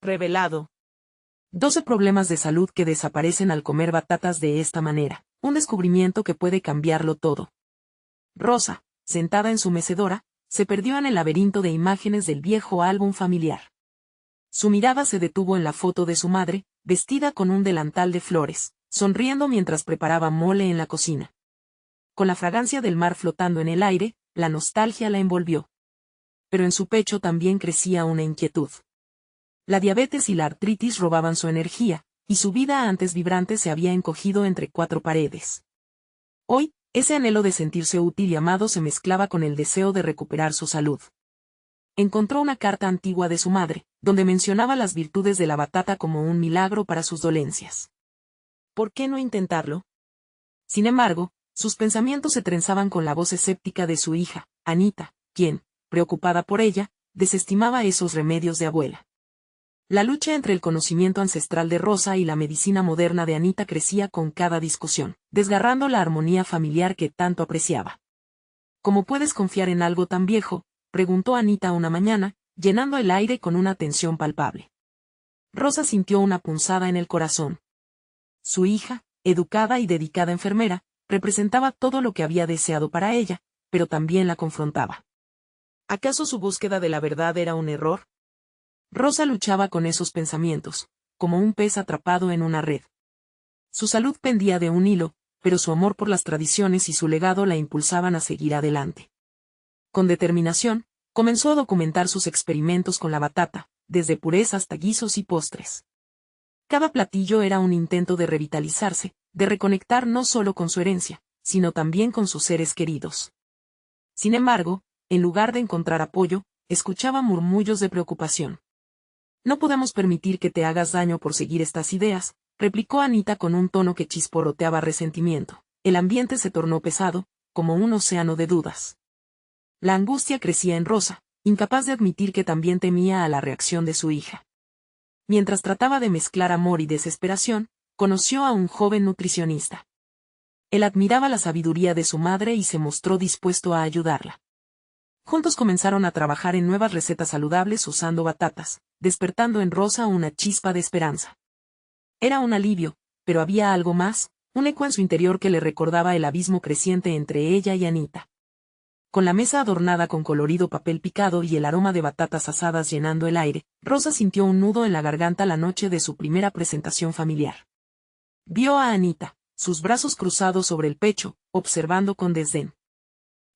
Revelado. 12 problemas de salud que desaparecen al comer batatas de esta manera. Un descubrimiento que puede cambiarlo todo. Rosa, sentada en su mecedora, se perdió en el laberinto de imágenes del viejo álbum familiar. Su mirada se detuvo en la foto de su madre, vestida con un delantal de flores, sonriendo mientras preparaba mole en la cocina. Con la fragancia del mar flotando en el aire, la nostalgia la envolvió. Pero en su pecho también crecía una inquietud. La diabetes y la artritis robaban su energía, y su vida antes vibrante se había encogido entre cuatro paredes. Hoy, ese anhelo de sentirse útil y amado se mezclaba con el deseo de recuperar su salud. Encontró una carta antigua de su madre, donde mencionaba las virtudes de la batata como un milagro para sus dolencias. ¿Por qué no intentarlo? Sin embargo, sus pensamientos se trenzaban con la voz escéptica de su hija, Anita, quien, preocupada por ella, desestimaba esos remedios de abuela. La lucha entre el conocimiento ancestral de Rosa y la medicina moderna de Anita crecía con cada discusión, desgarrando la armonía familiar que tanto apreciaba. ¿Cómo puedes confiar en algo tan viejo?, preguntó Anita una mañana, llenando el aire con una tensión palpable. Rosa sintió una punzada en el corazón. Su hija, educada y dedicada enfermera, representaba todo lo que había deseado para ella, pero también la confrontaba. ¿Acaso su búsqueda de la verdad era un error? Rosa luchaba con esos pensamientos, como un pez atrapado en una red. Su salud pendía de un hilo, pero su amor por las tradiciones y su legado la impulsaban a seguir adelante. Con determinación, comenzó a documentar sus experimentos con la batata, desde purés hasta guisos y postres. Cada platillo era un intento de revitalizarse, de reconectar no solo con su herencia, sino también con sus seres queridos. Sin embargo, en lugar de encontrar apoyo, escuchaba murmullos de preocupación. No podemos permitir que te hagas daño por seguir estas ideas, replicó Anita con un tono que chisporroteaba resentimiento. El ambiente se tornó pesado, como un océano de dudas. La angustia crecía en Rosa, incapaz de admitir que también temía a la reacción de su hija. Mientras trataba de mezclar amor y desesperación, conoció a un joven nutricionista. Él admiraba la sabiduría de su madre y se mostró dispuesto a ayudarla. Juntos comenzaron a trabajar en nuevas recetas saludables usando batatas, despertando en Rosa una chispa de esperanza. Era un alivio, pero había algo más, un eco en su interior que le recordaba el abismo creciente entre ella y Anita. Con la mesa adornada con colorido papel picado y el aroma de batatas asadas llenando el aire, Rosa sintió un nudo en la garganta la noche de su primera presentación familiar. Vio a Anita, sus brazos cruzados sobre el pecho, observando con desdén.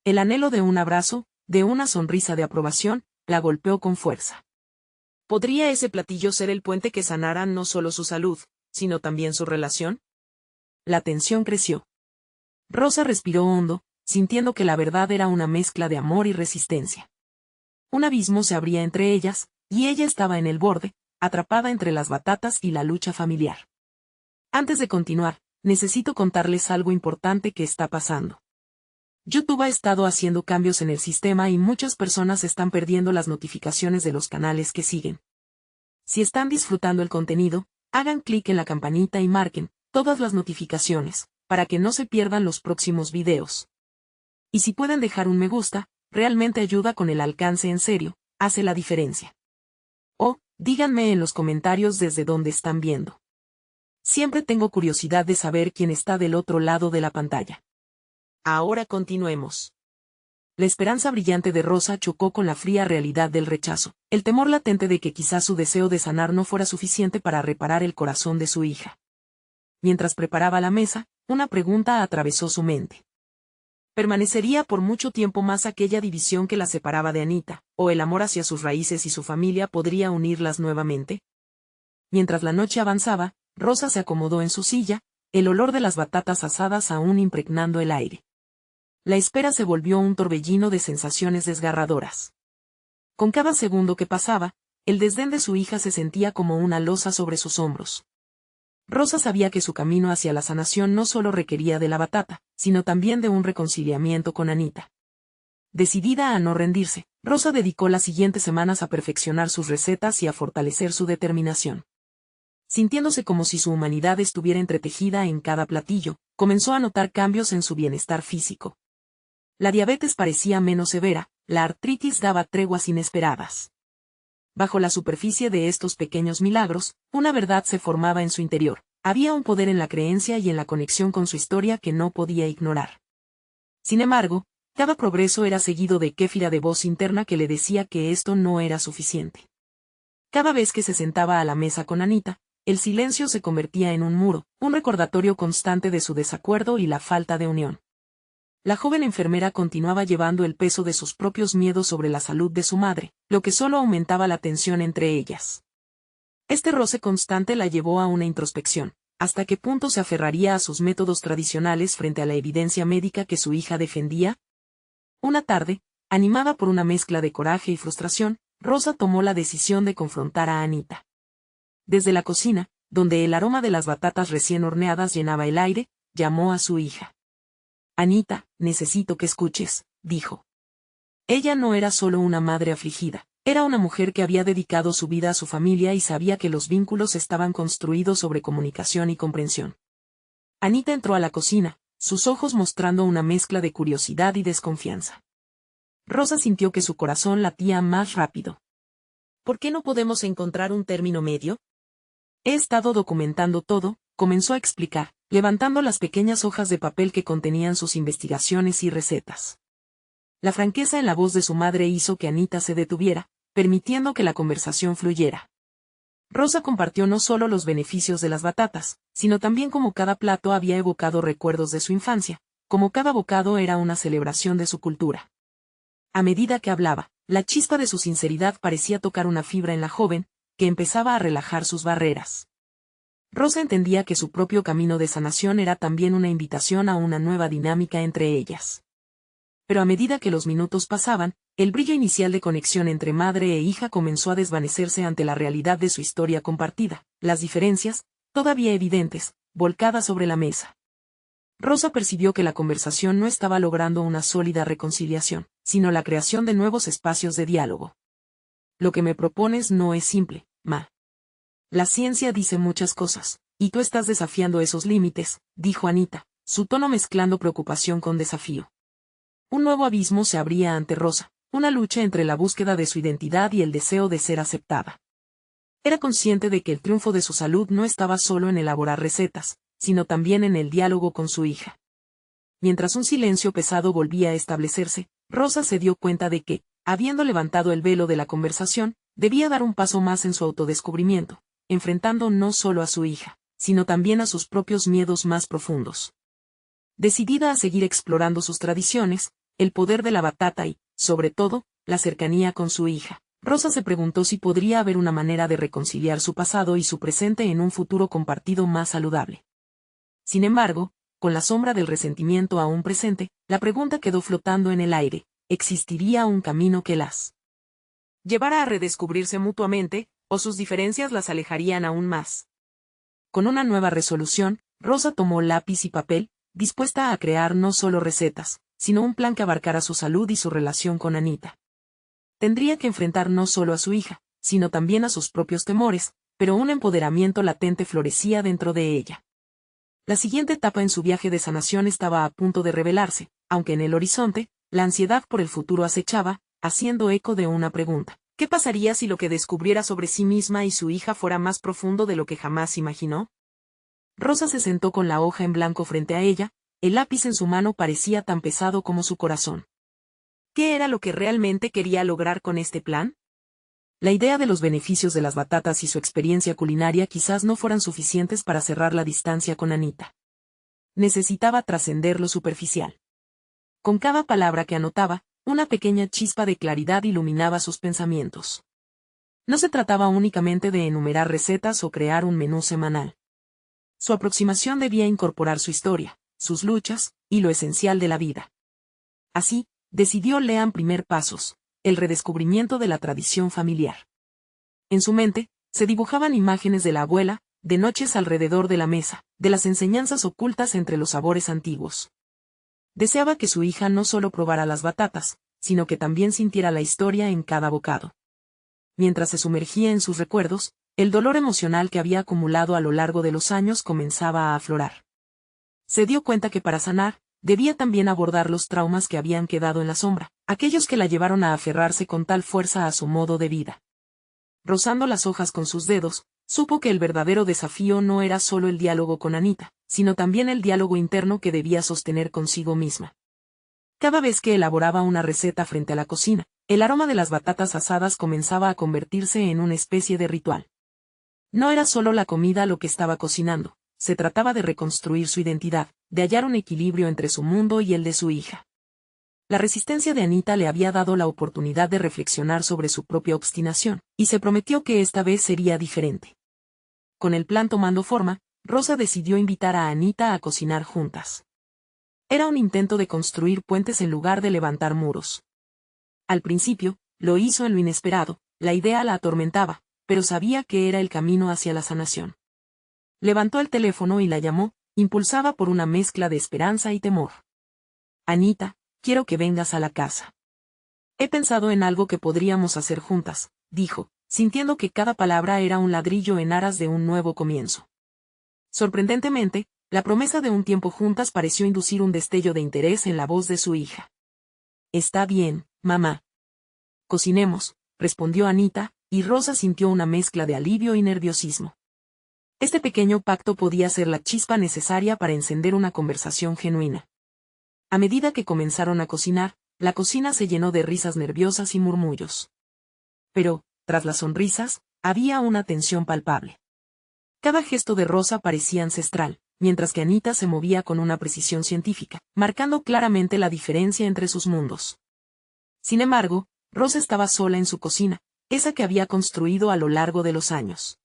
El anhelo de un abrazo, de una sonrisa de aprobación, la golpeó con fuerza. ¿Podría ese platillo ser el puente que sanara no solo su salud, sino también su relación? La tensión creció. Rosa respiró hondo, sintiendo que la verdad era una mezcla de amor y resistencia. Un abismo se abría entre ellas, y ella estaba en el borde, atrapada entre las batatas y la lucha familiar. Antes de continuar, necesito contarles algo importante que está pasando. YouTube ha estado haciendo cambios en el sistema y muchas personas están perdiendo las notificaciones de los canales que siguen. Si están disfrutando el contenido, hagan clic en la campanita y marquen todas las notificaciones, para que no se pierdan los próximos videos. Y si pueden dejar un me gusta, realmente ayuda con el alcance en serio, hace la diferencia. O, díganme en los comentarios desde dónde están viendo. Siempre tengo curiosidad de saber quién está del otro lado de la pantalla. Ahora continuemos. La esperanza brillante de Rosa chocó con la fría realidad del rechazo, el temor latente de que quizás su deseo de sanar no fuera suficiente para reparar el corazón de su hija. Mientras preparaba la mesa, una pregunta atravesó su mente. ¿Permanecería por mucho tiempo más aquella división que la separaba de Anita, o el amor hacia sus raíces y su familia podría unirlas nuevamente? Mientras la noche avanzaba, Rosa se acomodó en su silla, el olor de las batatas asadas aún impregnando el aire. La espera se volvió un torbellino de sensaciones desgarradoras. Con cada segundo que pasaba, el desdén de su hija se sentía como una losa sobre sus hombros. Rosa sabía que su camino hacia la sanación no solo requería de la batata, sino también de un reconciliamiento con Anita. Decidida a no rendirse, Rosa dedicó las siguientes semanas a perfeccionar sus recetas y a fortalecer su determinación. Sintiéndose como si su humanidad estuviera entretejida en cada platillo, comenzó a notar cambios en su bienestar físico. La diabetes parecía menos severa, la artritis daba treguas inesperadas. Bajo la superficie de estos pequeños milagros, una verdad se formaba en su interior. Había un poder en la creencia y en la conexión con su historia que no podía ignorar. Sin embargo, cada progreso era seguido de kéfira de voz interna que le decía que esto no era suficiente. Cada vez que se sentaba a la mesa con Anita, el silencio se convertía en un muro, un recordatorio constante de su desacuerdo y la falta de unión. La joven enfermera continuaba llevando el peso de sus propios miedos sobre la salud de su madre, lo que solo aumentaba la tensión entre ellas. Este roce constante la llevó a una introspección. ¿Hasta qué punto se aferraría a sus métodos tradicionales frente a la evidencia médica que su hija defendía? Una tarde, animada por una mezcla de coraje y frustración, Rosa tomó la decisión de confrontar a Anita. Desde la cocina, donde el aroma de las batatas recién horneadas llenaba el aire, llamó a su hija. Anita, necesito que escuches, dijo. Ella no era solo una madre afligida, era una mujer que había dedicado su vida a su familia y sabía que los vínculos estaban construidos sobre comunicación y comprensión. Anita entró a la cocina, sus ojos mostrando una mezcla de curiosidad y desconfianza. Rosa sintió que su corazón latía más rápido. ¿Por qué no podemos encontrar un término medio? He estado documentando todo, comenzó a explicar, levantando las pequeñas hojas de papel que contenían sus investigaciones y recetas. La franqueza en la voz de su madre hizo que Anita se detuviera, permitiendo que la conversación fluyera. Rosa compartió no solo los beneficios de las batatas, sino también cómo cada plato había evocado recuerdos de su infancia, como cada bocado era una celebración de su cultura. A medida que hablaba, la chispa de su sinceridad parecía tocar una fibra en la joven, que empezaba a relajar sus barreras. Rosa entendía que su propio camino de sanación era también una invitación a una nueva dinámica entre ellas. Pero a medida que los minutos pasaban, el brillo inicial de conexión entre madre e hija comenzó a desvanecerse ante la realidad de su historia compartida, las diferencias, todavía evidentes, volcadas sobre la mesa. Rosa percibió que la conversación no estaba logrando una sólida reconciliación, sino la creación de nuevos espacios de diálogo. Lo que me propones no es simple, Ma. La ciencia dice muchas cosas, y tú estás desafiando esos límites, dijo Anita, su tono mezclando preocupación con desafío. Un nuevo abismo se abría ante Rosa, una lucha entre la búsqueda de su identidad y el deseo de ser aceptada. Era consciente de que el triunfo de su salud no estaba solo en elaborar recetas, sino también en el diálogo con su hija. Mientras un silencio pesado volvía a establecerse, Rosa se dio cuenta de que, habiendo levantado el velo de la conversación, debía dar un paso más en su autodescubrimiento, enfrentando no solo a su hija, sino también a sus propios miedos más profundos. Decidida a seguir explorando sus tradiciones, el poder de la batata y, sobre todo, la cercanía con su hija, Rosa se preguntó si podría haber una manera de reconciliar su pasado y su presente en un futuro compartido más saludable. Sin embargo, con la sombra del resentimiento aún presente, la pregunta quedó flotando en el aire: ¿existiría un camino que las llevara a redescubrirse mutuamente, o sus diferencias las alejarían aún más? Con una nueva resolución, Rosa tomó lápiz y papel, dispuesta a crear no solo recetas, sino un plan que abarcara su salud y su relación con Anita. Tendría que enfrentar no solo a su hija, sino también a sus propios temores, pero un empoderamiento latente florecía dentro de ella. La siguiente etapa en su viaje de sanación estaba a punto de revelarse, aunque en el horizonte, la ansiedad por el futuro acechaba, haciendo eco de una pregunta. ¿Qué pasaría si lo que descubriera sobre sí misma y su hija fuera más profundo de lo que jamás imaginó? Rosa se sentó con la hoja en blanco frente a ella, el lápiz en su mano parecía tan pesado como su corazón. ¿Qué era lo que realmente quería lograr con este plan? La idea de los beneficios de las batatas y su experiencia culinaria quizás no fueran suficientes para cerrar la distancia con Anita. Necesitaba trascender lo superficial. Con cada palabra que anotaba, una pequeña chispa de claridad iluminaba sus pensamientos. No se trataba únicamente de enumerar recetas o crear un menú semanal. Su aproximación debía incorporar su historia, sus luchas, y lo esencial de la vida. Así, decidió leer primer pasos, el redescubrimiento de la tradición familiar. En su mente, se dibujaban imágenes de la abuela, de noches alrededor de la mesa, de las enseñanzas ocultas entre los sabores antiguos. Deseaba que su hija no solo probara las batatas, sino que también sintiera la historia en cada bocado. Mientras se sumergía en sus recuerdos, el dolor emocional que había acumulado a lo largo de los años comenzaba a aflorar. Se dio cuenta que para sanar, debía también abordar los traumas que habían quedado en la sombra, aquellos que la llevaron a aferrarse con tal fuerza a su modo de vida. rozando las hojas con sus dedos, supo que el verdadero desafío no era solo el diálogo con Anita, sino también el diálogo interno que debía sostener consigo misma. Cada vez que elaboraba una receta frente a la cocina, el aroma de las batatas asadas comenzaba a convertirse en una especie de ritual. No era solo la comida lo que estaba cocinando, se trataba de reconstruir su identidad, de hallar un equilibrio entre su mundo y el de su hija. La resistencia de Anita le había dado la oportunidad de reflexionar sobre su propia obstinación, y se prometió que esta vez sería diferente. Con el plan tomando forma, Rosa decidió invitar a Anita a cocinar juntas. Era un intento de construir puentes en lugar de levantar muros. Al principio, lo hizo en lo inesperado, la idea la atormentaba, pero sabía que era el camino hacia la sanación. Levantó el teléfono y la llamó, impulsada por una mezcla de esperanza y temor. Anita, quiero que vengas a la casa. He pensado en algo que podríamos hacer juntas, dijo, sintiendo que cada palabra era un ladrillo en aras de un nuevo comienzo. Sorprendentemente, la promesa de un tiempo juntas pareció inducir un destello de interés en la voz de su hija. Está bien, mamá. Cocinemos, respondió Anita, y Rosa sintió una mezcla de alivio y nerviosismo. Este pequeño pacto podía ser la chispa necesaria para encender una conversación genuina. A medida que comenzaron a cocinar, la cocina se llenó de risas nerviosas y murmullos. Pero, tras las sonrisas, había una tensión palpable. Cada gesto de Rosa parecía ancestral, mientras que Anita se movía con una precisión científica, marcando claramente la diferencia entre sus mundos. Sin embargo, Rosa estaba sola en su cocina, esa que había construido a lo largo de los años.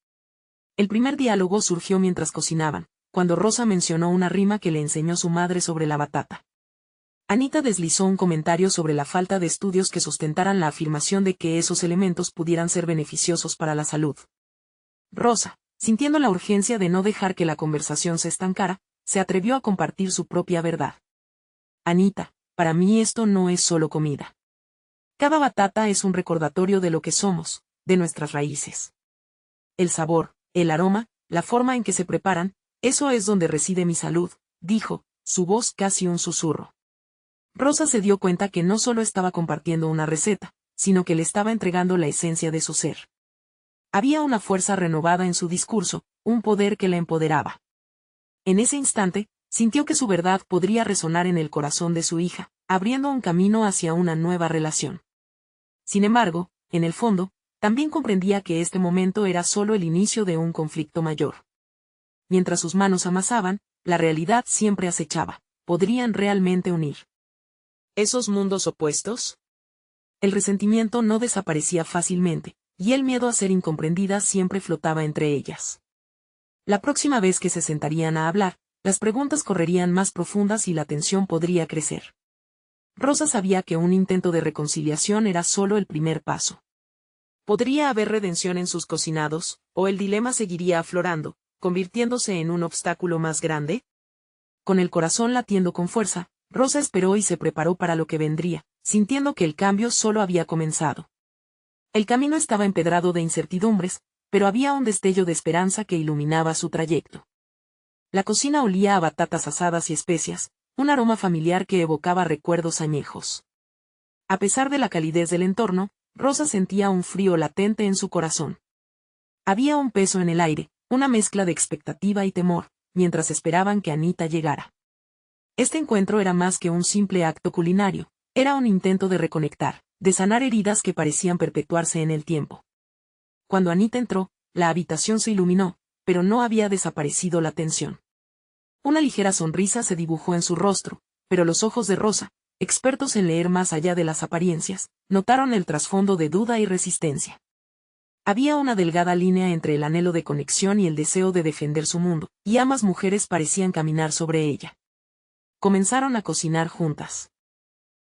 El primer diálogo surgió mientras cocinaban, cuando Rosa mencionó una rima que le enseñó su madre sobre la batata. Anita deslizó un comentario sobre la falta de estudios que sustentaran la afirmación de que esos elementos pudieran ser beneficiosos para la salud. Rosa, sintiendo la urgencia de no dejar que la conversación se estancara, se atrevió a compartir su propia verdad. Anita, para mí esto no es solo comida. Cada batata es un recordatorio de lo que somos, de nuestras raíces. El sabor, el aroma, la forma en que se preparan, eso es donde reside mi salud, dijo, su voz casi un susurro. Rosa se dio cuenta que no solo estaba compartiendo una receta, sino que le estaba entregando la esencia de su ser. Había una fuerza renovada en su discurso, un poder que la empoderaba. En ese instante, sintió que su verdad podría resonar en el corazón de su hija, abriendo un camino hacia una nueva relación. Sin embargo, en el fondo, también comprendía que este momento era solo el inicio de un conflicto mayor. Mientras sus manos amasaban, la realidad siempre acechaba. ¿Podrían realmente unir esos mundos opuestos? El resentimiento no desaparecía fácilmente, y el miedo a ser incomprendida siempre flotaba entre ellas. La próxima vez que se sentarían a hablar, las preguntas correrían más profundas y la tensión podría crecer. Rosa sabía que un intento de reconciliación era solo el primer paso. ¿Podría haber redención en sus cocinados, o el dilema seguiría aflorando, convirtiéndose en un obstáculo más grande? Con el corazón latiendo con fuerza, Rosa esperó y se preparó para lo que vendría, sintiendo que el cambio solo había comenzado. El camino estaba empedrado de incertidumbres, pero había un destello de esperanza que iluminaba su trayecto. La cocina olía a batatas asadas y especias, un aroma familiar que evocaba recuerdos añejos. A pesar de la calidez del entorno, Rosa sentía un frío latente en su corazón. Había un peso en el aire, una mezcla de expectativa y temor, mientras esperaban que Anita llegara. Este encuentro era más que un simple acto culinario, era un intento de reconectar, de sanar heridas que parecían perpetuarse en el tiempo. Cuando Anita entró, la habitación se iluminó, pero no había desaparecido la tensión. Una ligera sonrisa se dibujó en su rostro, pero los ojos de Rosa, expertos en leer más allá de las apariencias, notaron el trasfondo de duda y resistencia. Había una delgada línea entre el anhelo de conexión y el deseo de defender su mundo, y ambas mujeres parecían caminar sobre ella. Comenzaron a cocinar juntas.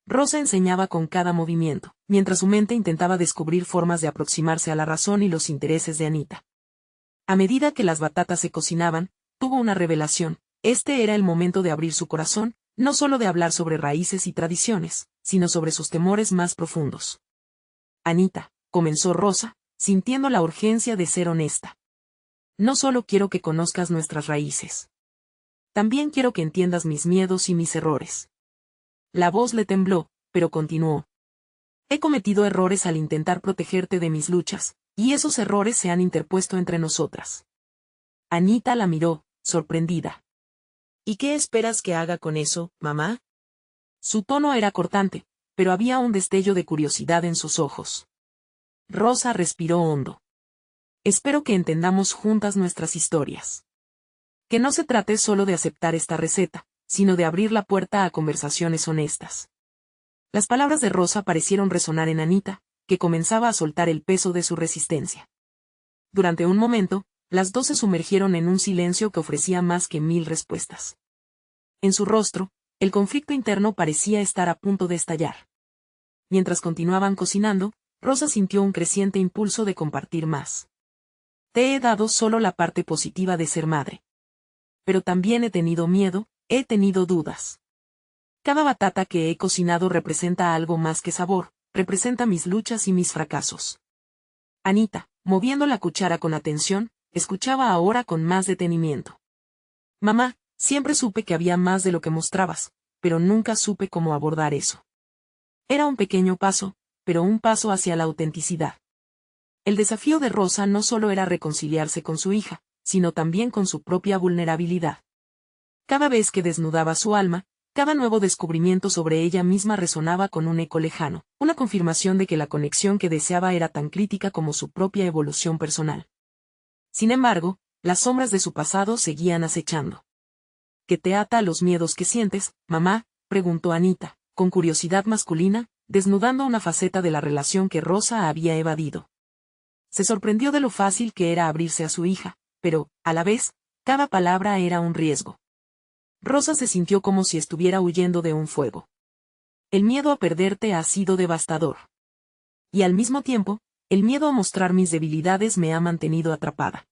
Rosa enseñaba con cada movimiento, mientras su mente intentaba descubrir formas de aproximarse a la razón y los intereses de Anita. A medida que las batatas se cocinaban, tuvo una revelación. Este era el momento de abrir su corazón, no solo de hablar sobre raíces y tradiciones, sino sobre sus temores más profundos. Anita, comenzó Rosa, sintiendo la urgencia de ser honesta. No solo quiero que conozcas nuestras raíces. También quiero que entiendas mis miedos y mis errores. La voz le tembló, pero continuó. He cometido errores al intentar protegerte de mis luchas, Y esos errores se han interpuesto entre nosotras. Anita la miró, sorprendida. ¿Y qué esperas que haga con eso, mamá? Su tono era cortante, pero había un destello de curiosidad en sus ojos. Rosa respiró hondo. Espero que entendamos juntas nuestras historias. Que no se trate solo de aceptar esta receta, sino de abrir la puerta a conversaciones honestas. Las palabras de Rosa parecieron resonar en Anita, que comenzaba a soltar el peso de su resistencia. Durante un momento, las dos se sumergieron en un silencio que ofrecía más que 1000 respuestas. En su rostro, el conflicto interno parecía estar a punto de estallar. Mientras continuaban cocinando, Rosa sintió un creciente impulso de compartir más. Te he dado solo la parte positiva de ser madre. Pero también he tenido miedo, he tenido dudas. Cada batata que he cocinado representa algo más que sabor, representa mis luchas y mis fracasos. Anita, moviendo la cuchara con atención, escuchaba ahora con más detenimiento. Mamá, siempre supe que había más de lo que mostrabas, pero nunca supe cómo abordar eso. Era un pequeño paso, pero un paso hacia la autenticidad. El desafío de Rosa no solo era reconciliarse con su hija, sino también con su propia vulnerabilidad. Cada vez que desnudaba su alma, cada nuevo descubrimiento sobre ella misma resonaba con un eco lejano, una confirmación de que la conexión que deseaba era tan crítica como su propia evolución personal. Sin embargo, las sombras de su pasado seguían acechando. ¿Qué te ata a los miedos que sientes, mamá?, preguntó Anita, con curiosidad masculina, desnudando una faceta de la relación que Rosa había evadido. Se sorprendió de lo fácil que era abrirse a su hija, pero, a la vez, cada palabra era un riesgo. Rosa se sintió como si estuviera huyendo de un fuego. El miedo a perderte ha sido devastador. Y al mismo tiempo, el miedo a mostrar mis debilidades me ha mantenido atrapada.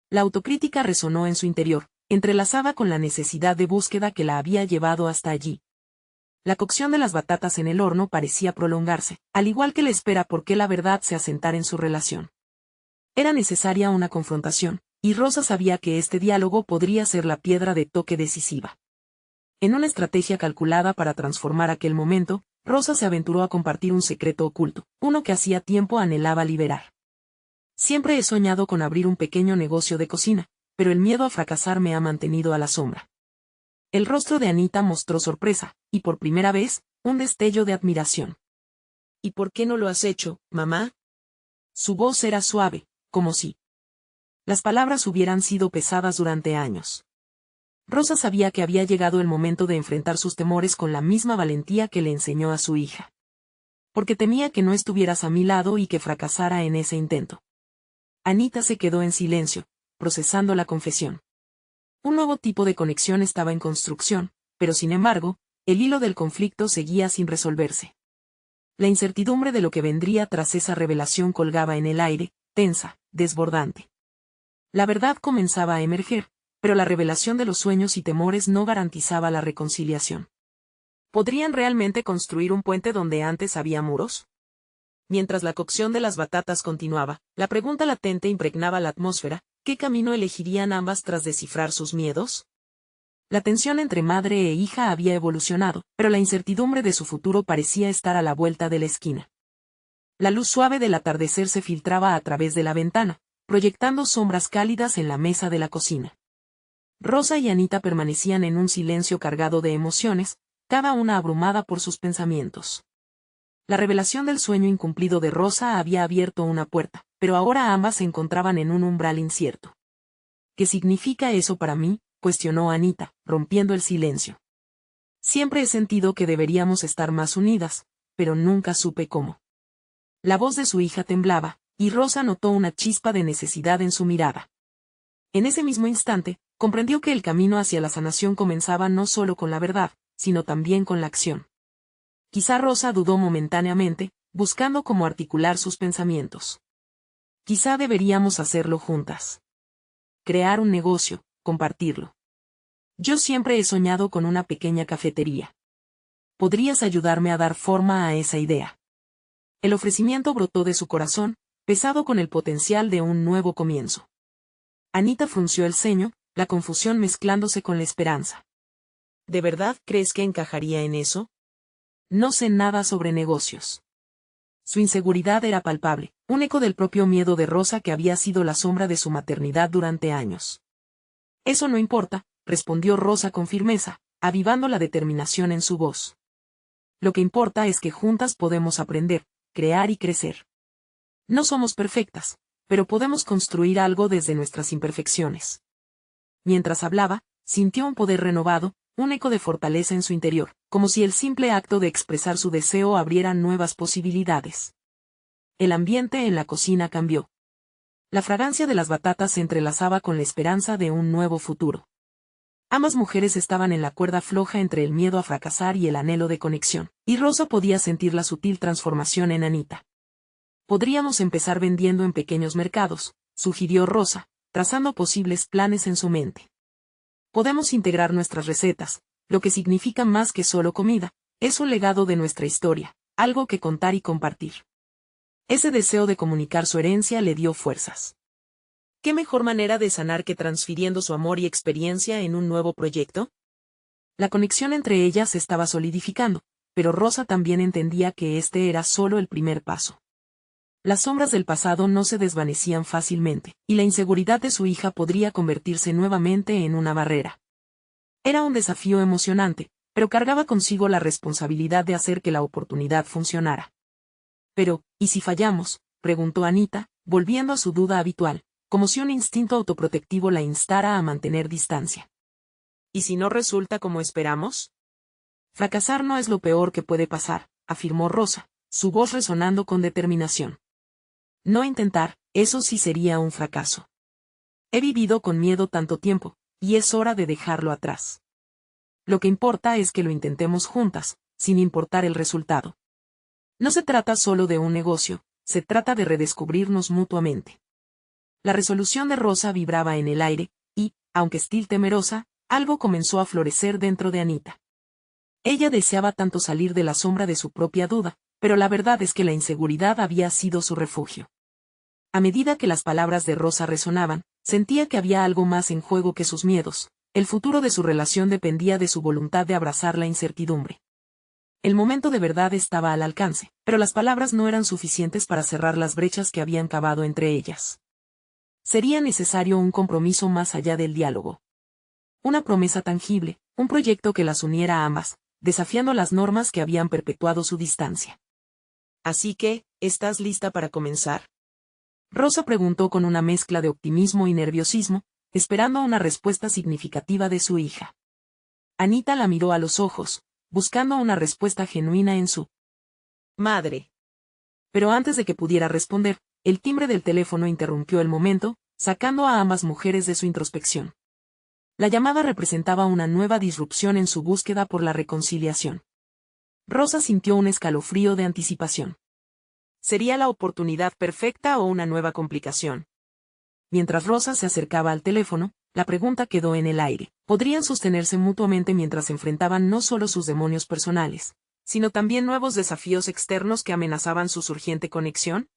La autocrítica resonó en su interior, entrelazada con la necesidad de búsqueda que la había llevado hasta allí. La cocción de las batatas en el horno parecía prolongarse, al igual que la espera por que la verdad se asentara en su relación. Era necesaria una confrontación, y Rosa sabía que este diálogo podría ser la piedra de toque decisiva. En una estrategia calculada para transformar aquel momento, Rosa se aventuró a compartir un secreto oculto, uno que hacía tiempo anhelaba liberar. Siempre he soñado con abrir un pequeño negocio de cocina, pero el miedo a fracasar me ha mantenido a la sombra. El rostro de Anita mostró sorpresa, y por primera vez, un destello de admiración. ¿Y por qué no lo has hecho, mamá? Su voz era suave, como si las palabras hubieran sido pesadas durante años. Rosa sabía que había llegado el momento de enfrentar sus temores con la misma valentía que le enseñó a su hija. Porque temía que no estuvieras a mi lado y que fracasara en ese intento. Anita se quedó en silencio, procesando la confesión. Un nuevo tipo de conexión estaba en construcción, pero sin embargo, el hilo del conflicto seguía sin resolverse. La incertidumbre de lo que vendría tras esa revelación colgaba en el aire, tensa, desbordante. La verdad comenzaba a emerger, pero la revelación de los sueños y temores no garantizaba la reconciliación. ¿Podrían realmente construir un puente donde antes había muros? Mientras la cocción de las batatas continuaba, la pregunta latente impregnaba la atmósfera: ¿qué camino elegirían ambas tras descifrar sus miedos? La tensión entre madre e hija había evolucionado, pero la incertidumbre de su futuro parecía estar a la vuelta de la esquina. La luz suave del atardecer se filtraba a través de la ventana, proyectando sombras cálidas en la mesa de la cocina. Rosa y Anita permanecían en un silencio cargado de emociones, cada una abrumada por sus pensamientos. La revelación del sueño incumplido de Rosa había abierto una puerta, pero ahora ambas se encontraban en un umbral incierto. ¿Qué significa eso para mí?, cuestionó Anita, rompiendo el silencio. Siempre he sentido que deberíamos estar más unidas, pero nunca supe cómo. La voz de su hija temblaba, y Rosa notó una chispa de necesidad en su mirada. En ese mismo instante, comprendió que el camino hacia la sanación comenzaba no solo con la verdad, sino también con la acción. Quizá Rosa dudó momentáneamente, buscando cómo articular sus pensamientos. Quizá deberíamos hacerlo juntas. Crear un negocio, compartirlo. Yo siempre he soñado con una pequeña cafetería. ¿Podrías ayudarme a dar forma a esa idea? El ofrecimiento brotó de su corazón, pesado con el potencial de un nuevo comienzo. Anita frunció el ceño, la confusión mezclándose con la esperanza. ¿De verdad crees que encajaría en eso? No sé nada sobre negocios. Su inseguridad era palpable, un eco del propio miedo de Rosa que había sido la sombra de su maternidad durante años. Eso no importa, respondió Rosa con firmeza, avivando la determinación en su voz. Lo que importa es que juntas podemos aprender, crear y crecer. No somos perfectas, pero podemos construir algo desde nuestras imperfecciones. Mientras hablaba, sintió un poder renovado, un eco de fortaleza en su interior, como si el simple acto de expresar su deseo abriera nuevas posibilidades. El ambiente en la cocina cambió. La fragancia de las batatas se entrelazaba con la esperanza de un nuevo futuro. Ambas mujeres estaban en la cuerda floja entre el miedo a fracasar y el anhelo de conexión, y Rosa podía sentir la sutil transformación en Anita. Podríamos empezar vendiendo en pequeños mercados, sugirió Rosa, trazando posibles planes en su mente. Podemos integrar nuestras recetas, lo que significa más que solo comida, es un legado de nuestra historia, algo que contar y compartir. Ese deseo de comunicar su herencia le dio fuerzas. ¿Qué mejor manera de sanar que transfiriendo su amor y experiencia en un nuevo proyecto? La conexión entre ellas se estaba solidificando, pero Rosa también entendía que este era solo el primer paso. Las sombras del pasado no se desvanecían fácilmente, y la inseguridad de su hija podría convertirse nuevamente en una barrera. Era un desafío emocionante, pero cargaba consigo la responsabilidad de hacer que la oportunidad funcionara. Pero, ¿y si fallamos?, preguntó Anita, volviendo a su duda habitual, como si un instinto autoprotectivo la instara a mantener distancia. ¿Y si no resulta como esperamos? Fracasar no es lo peor que puede pasar, afirmó Rosa, su voz resonando con determinación. No intentar, eso sí sería un fracaso. He vivido con miedo tanto tiempo, y es hora de dejarlo atrás. Lo que importa es que lo intentemos juntas, sin importar el resultado. No se trata solo de un negocio, se trata de redescubrirnos mutuamente. La resolución de Rosa vibraba en el aire, y, aunque still temerosa, algo comenzó a florecer dentro de Anita. Ella deseaba tanto salir de la sombra de su propia duda, pero la verdad es que la inseguridad había sido su refugio. A medida que las palabras de Rosa resonaban, sentía que había algo más en juego que sus miedos. El futuro de su relación dependía de su voluntad de abrazar la incertidumbre. El momento de verdad estaba al alcance, pero las palabras no eran suficientes para cerrar las brechas que habían cavado entre ellas. Sería necesario un compromiso más allá del diálogo. Una promesa tangible, un proyecto que las uniera a ambas, desafiando las normas que habían perpetuado su distancia. Así que, ¿estás lista para comenzar? Rosa preguntó con una mezcla de optimismo y nerviosismo, esperando una respuesta significativa de su hija. Anita la miró a los ojos, buscando una respuesta genuina en su madre. Pero antes de que pudiera responder, el timbre del teléfono interrumpió el momento, sacando a ambas mujeres de su introspección. La llamada representaba una nueva disrupción en su búsqueda por la reconciliación. Rosa sintió un escalofrío de anticipación. ¿Sería la oportunidad perfecta o una nueva complicación? Mientras Rosa se acercaba al teléfono, la pregunta quedó en el aire. ¿Podrían sostenerse mutuamente mientras enfrentaban no solo sus demonios personales, sino también nuevos desafíos externos que amenazaban su surgiente conexión?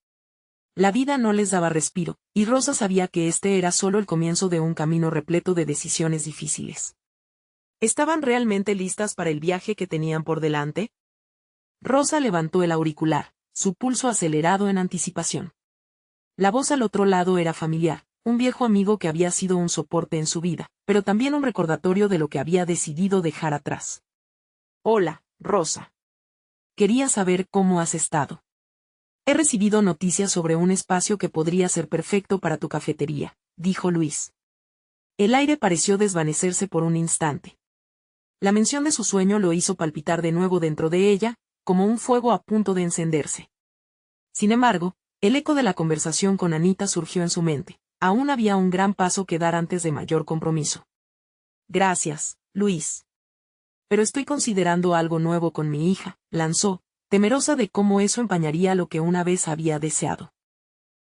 La vida no les daba respiro, y Rosa sabía que este era solo el comienzo de un camino repleto de decisiones difíciles. ¿Estaban realmente listas para el viaje que tenían por delante? Rosa levantó el auricular, su pulso acelerado en anticipación. La voz al otro lado era familiar, un viejo amigo que había sido un soporte en su vida, pero también un recordatorio de lo que había decidido dejar atrás. Hola, Rosa. Quería saber cómo has estado. He recibido noticias sobre un espacio que podría ser perfecto para tu cafetería, dijo Luis. El aire pareció desvanecerse por un instante. La mención de su sueño lo hizo palpitar de nuevo dentro de ella, como un fuego a punto de encenderse. Sin embargo, el eco de la conversación con Anita surgió en su mente. Aún había un gran paso que dar antes de mayor compromiso. Gracias, Luis. Pero estoy considerando algo nuevo con mi hija, lanzó, temerosa de cómo eso empañaría lo que una vez había deseado.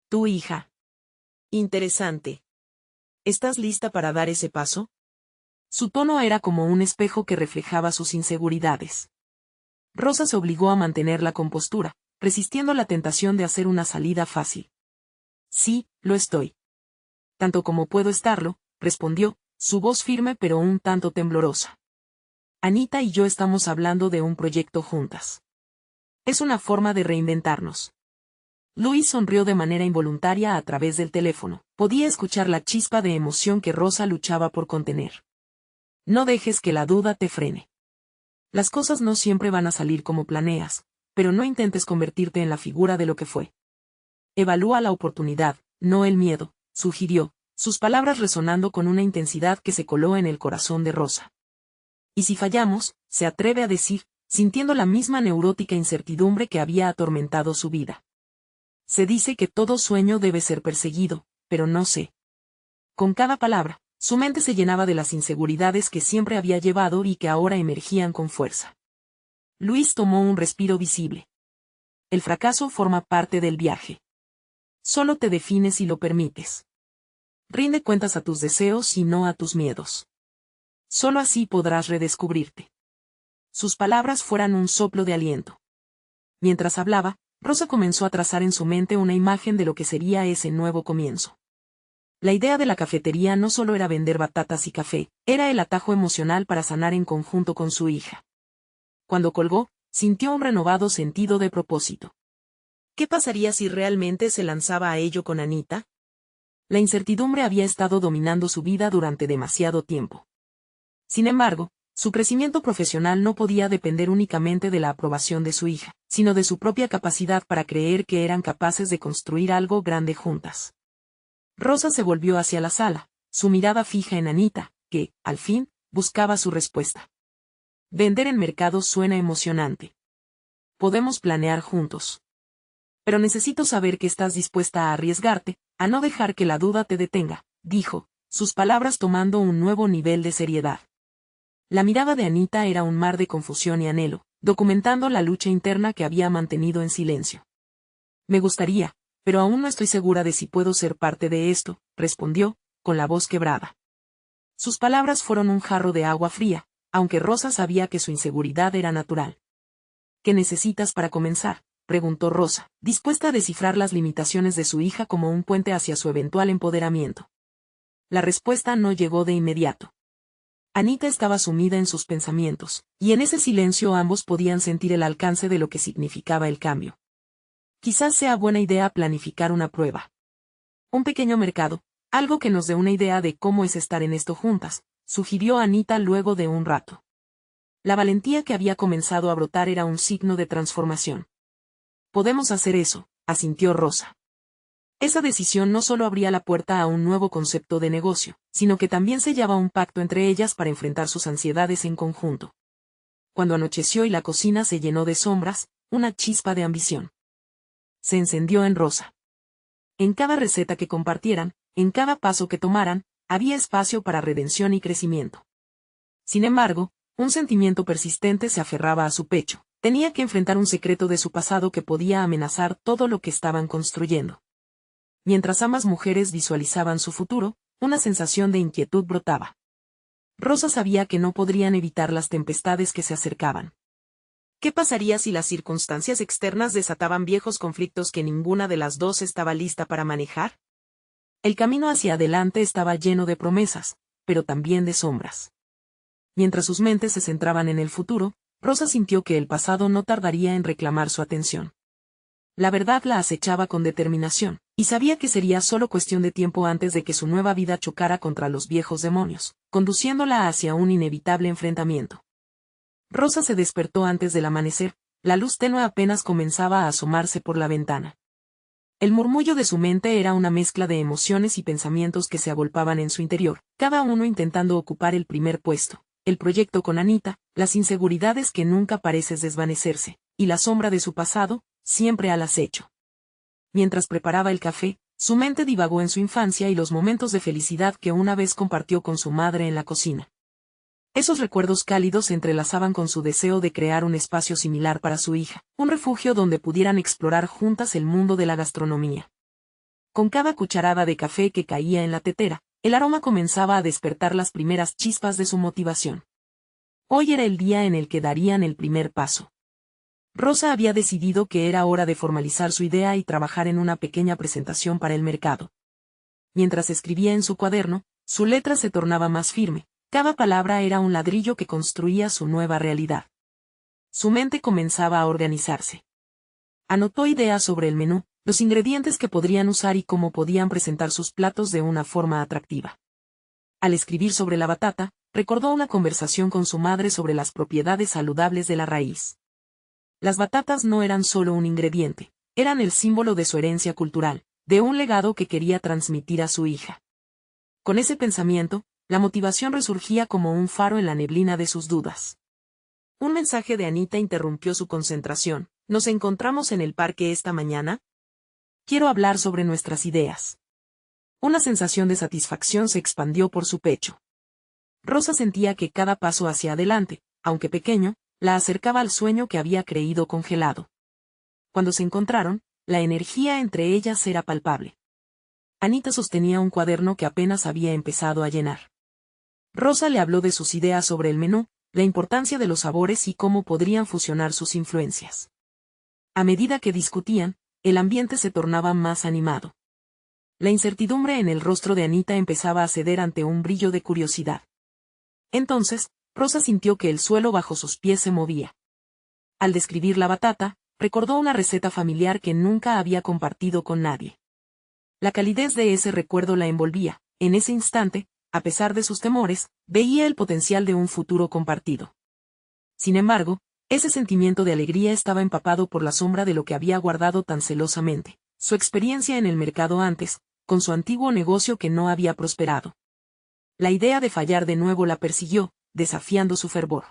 Tu hija. Interesante. ¿Estás lista para dar ese paso? Su tono era como un espejo que reflejaba sus inseguridades. Rosa se obligó a mantener la compostura, resistiendo la tentación de hacer una salida fácil. Sí, lo estoy. Tanto como puedo estarlo, respondió, su voz firme pero un tanto temblorosa. Anita y yo estamos hablando de un proyecto juntas. Es una forma de reinventarnos. Luis sonrió de manera involuntaria a través del teléfono. Podía escuchar la chispa de emoción que Rosa luchaba por contener. No dejes que la duda te frene. Las cosas no siempre van a salir como planeas, pero no intentes convertirte en la figura de lo que fue. Evalúa la oportunidad, no el miedo, sugirió, sus palabras resonando con una intensidad que se coló en el corazón de Rosa. Y si fallamos, se atreve a decir, sintiendo la misma neurótica incertidumbre que había atormentado su vida. Se dice que todo sueño debe ser perseguido, pero no sé. Con cada palabra, su mente se llenaba de las inseguridades que siempre había llevado y que ahora emergían con fuerza. Luis tomó un respiro visible. El fracaso forma parte del viaje. Solo te defines si lo permites. Rinde cuentas a tus deseos y no a tus miedos. Solo así podrás redescubrirte. Sus palabras fueran un soplo de aliento. Mientras hablaba, Rosa comenzó a trazar en su mente una imagen de lo que sería ese nuevo comienzo. La idea de la cafetería no solo era vender batatas y café, era el atajo emocional para sanar en conjunto con su hija. Cuando colgó, sintió un renovado sentido de propósito. ¿Qué pasaría si realmente se lanzaba a ello con Anita? La incertidumbre había estado dominando su vida durante demasiado tiempo. Sin embargo, su crecimiento profesional no podía depender únicamente de la aprobación de su hija, sino de su propia capacidad para creer que eran capaces de construir algo grande juntas. Rosa se volvió hacia la sala, su mirada fija en Anita, que, al fin, buscaba su respuesta. Vender en mercados suena emocionante. Podemos planear juntos. Pero necesito saber que estás dispuesta a arriesgarte, a no dejar que la duda te detenga, dijo, sus palabras tomando un nuevo nivel de seriedad. La mirada de Anita era un mar de confusión y anhelo, documentando la lucha interna que había mantenido en silencio. Me gustaría, pero aún no estoy segura de si puedo ser parte de esto, respondió, con la voz quebrada. Sus palabras fueron un jarro de agua fría, aunque Rosa sabía que su inseguridad era natural. ¿Qué necesitas para comenzar?, preguntó Rosa, dispuesta a descifrar las limitaciones de su hija como un puente hacia su eventual empoderamiento. La respuesta no llegó de inmediato. Anita estaba sumida en sus pensamientos, y en ese silencio ambos podían sentir el alcance de lo que significaba el cambio. Quizás sea buena idea planificar una prueba. Un pequeño mercado, algo que nos dé una idea de cómo es estar en esto juntas, sugirió Anita luego de un rato. La valentía que había comenzado a brotar era un signo de transformación. Podemos hacer eso, asintió Rosa. Esa decisión no solo abría la puerta a un nuevo concepto de negocio, sino que también sellaba un pacto entre ellas para enfrentar sus ansiedades en conjunto. Cuando anocheció y la cocina se llenó de sombras, una chispa de ambición se encendió en Rosa. En cada receta que compartieran, en cada paso que tomaran, había espacio para redención y crecimiento. Sin embargo, un sentimiento persistente se aferraba a su pecho. Tenía que enfrentar un secreto de su pasado que podía amenazar todo lo que estaban construyendo. Mientras ambas mujeres visualizaban su futuro, una sensación de inquietud brotaba. Rosa sabía que no podrían evitar las tempestades que se acercaban. ¿Qué pasaría si las circunstancias externas desataban viejos conflictos que ninguna de las dos estaba lista para manejar? El camino hacia adelante estaba lleno de promesas, pero también de sombras. Mientras sus mentes se centraban en el futuro, Rosa sintió que el pasado no tardaría en reclamar su atención. La verdad la acechaba con determinación, y sabía que sería solo cuestión de tiempo antes de que su nueva vida chocara contra los viejos demonios, conduciéndola hacia un inevitable enfrentamiento. Rosa se despertó antes del amanecer, la luz tenue apenas comenzaba a asomarse por la ventana. El murmullo de su mente era una mezcla de emociones y pensamientos que se agolpaban en su interior, cada uno intentando ocupar el primer puesto, el proyecto con Anita, las inseguridades que nunca pareces desvanecerse, y la sombra de su pasado, siempre al acecho. Mientras preparaba el café, su mente divagó en su infancia y los momentos de felicidad que una vez compartió con su madre en la cocina. Esos recuerdos cálidos se entrelazaban con su deseo de crear un espacio similar para su hija, un refugio donde pudieran explorar juntas el mundo de la gastronomía. Con cada cucharada de café que caía en la tetera, el aroma comenzaba a despertar las primeras chispas de su motivación. Hoy era el día en el que darían el primer paso. Rosa había decidido que era hora de formalizar su idea y trabajar en una pequeña presentación para el mercado. Mientras escribía en su cuaderno, su letra se tornaba más firme, cada palabra era un ladrillo que construía su nueva realidad. Su mente comenzaba a organizarse. Anotó ideas sobre el menú, los ingredientes que podrían usar y cómo podían presentar sus platos de una forma atractiva. Al escribir sobre la batata, recordó una conversación con su madre sobre las propiedades saludables de la raíz. Las batatas no eran solo un ingrediente, eran el símbolo de su herencia cultural, de un legado que quería transmitir a su hija. Con ese pensamiento, la motivación resurgía como un faro en la neblina de sus dudas. Un mensaje de Anita interrumpió su concentración. ¿Nos encontramos en el parque esta mañana? Quiero hablar sobre nuestras ideas. Una sensación de satisfacción se expandió por su pecho. Rosa sentía que cada paso hacia adelante, aunque pequeño, la acercaba al sueño que había creído congelado. Cuando se encontraron, la energía entre ellas era palpable. Anita sostenía un cuaderno que apenas había empezado a llenar. Rosa le habló de sus ideas sobre el menú, la importancia de los sabores y cómo podrían fusionar sus influencias. A medida que discutían, el ambiente se tornaba más animado. La incertidumbre en el rostro de Anita empezaba a ceder ante un brillo de curiosidad. Entonces, Rosa sintió que el suelo bajo sus pies se movía. Al describir la batata, recordó una receta familiar que nunca había compartido con nadie. La calidez de ese recuerdo la envolvía. En ese instante, a pesar de sus temores, veía el potencial de un futuro compartido. Sin embargo, ese sentimiento de alegría estaba empapado por la sombra de lo que había guardado tan celosamente, su experiencia en el mercado antes, con su antiguo negocio que no había prosperado. La idea de fallar de nuevo la persiguió, desafiando su fervor.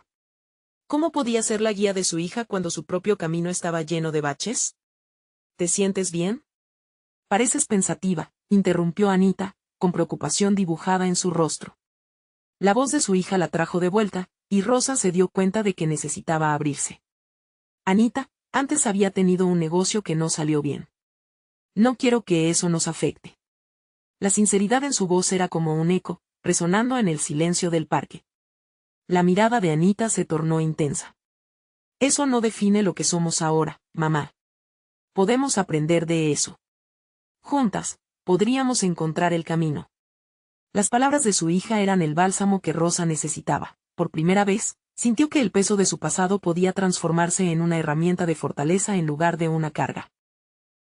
¿Cómo podía ser la guía de su hija cuando su propio camino estaba lleno de baches? ¿Te sientes bien? Pareces pensativa, interrumpió Anita, con preocupación dibujada en su rostro. La voz de su hija la trajo de vuelta, y Rosa se dio cuenta de que necesitaba abrirse. Anita, antes había tenido un negocio que no salió bien. No quiero que eso nos afecte. La sinceridad en su voz era como un eco, resonando en el silencio del parque. La mirada de Anita se tornó intensa. Eso no define lo que somos ahora, mamá. Podemos aprender de eso. Juntas, podríamos encontrar el camino. Las palabras de su hija eran el bálsamo que Rosa necesitaba. Por primera vez, sintió que el peso de su pasado podía transformarse en una herramienta de fortaleza en lugar de una carga.